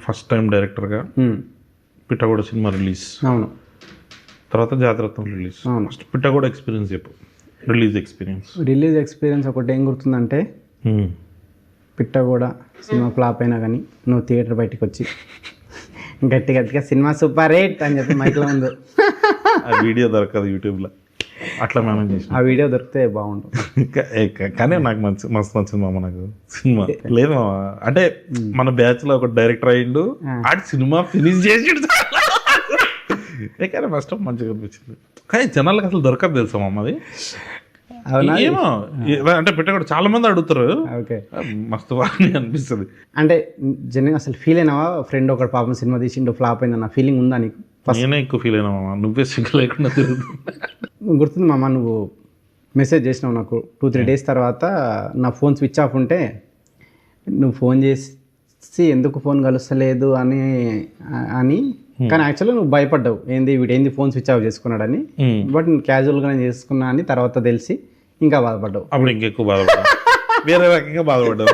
First time డైరెక్టర్గా పిట్టగోడ cinema release, అవును తర్వాత జాతరత్నం రిలీజ్. అవును. ఫస్ట్ పిట్టగోడ ఎక్స్పీరియన్స్ చెప్పు, రిలీజ్ ఎక్స్పీరియన్స్. రిలీజ్ ఎక్స్పీరియన్స్ ఒకటి ఏం గుర్తుందంటే, పిట్ట కూడా సినిమా ఫ్లాప్ అయినా కానీ నువ్వు థియేటర్ బయటకు వచ్చి గట్టి గట్టిగా సినిమా సూపర్ హిట్ అని చెప్పి మైక్లో ఉంది. ఆ వీడియో దొరకదు యూట్యూబ్లో, అట్లా మేనేజ్ చేసిన. ఆ వీడియో దొరికితే బాగుంటుంది. కానీ నాకు మస్తు నచ్చింది మామ నాకు సినిమా. లేదు మామ, అంటే మన బ్యాచ్ లో ఒక డైరెక్టర్ అయ్యిండు, ఆడి సినిమా ఫినిష్ చేసిండు. కానీ ఫస్ట్ మంచిగా అనిపించింది. కానీ జనాలకు అసలు దొరకదు తెలుసా మామ అది. ఏమో అంటే పెట్టకూడదు, చాలా మంది అడుగుతారు. ఓకే, మస్తు బాగా అనిపిస్తుంది. అంటే జనరల్గా అసలు ఫీల్ అయినావా, ఫ్రెండ్ ఒకటి పాపం సినిమా తీసిండు ఫ్లాప్ అయిందన్న ఫీలింగ్ ఉందా నీకు? నేనే ఎక్కువ ఫీల్ అయినా మామ, నువ్వే సిగ్గు లేకుండా తిరుగుతుంది. గుర్తుంది మామ, నువ్వు మెసేజ్ చేసినావు నాకు 2-3 డేస్ తర్వాత. నా ఫోన్ స్విచ్ ఆఫ్ ఉంటే నువ్వు ఫోన్ చేసి ఎందుకు ఫోన్ కలుస్తలేదు అని కానీ యాక్చువల్గా నువ్వు భయపడ్డావు, ఏంది ఫోన్ స్విచ్ ఆఫ్ చేసుకున్నాడని. బట్ నేను క్యాజువల్గానే చేసుకున్నా అని తర్వాత తెలిసి ఇంకా బాధపడ్డావు. అప్పుడు ఇంకెక్కువ బాధపడ్డా, వేరే రకంగా బాధపడ్డావు.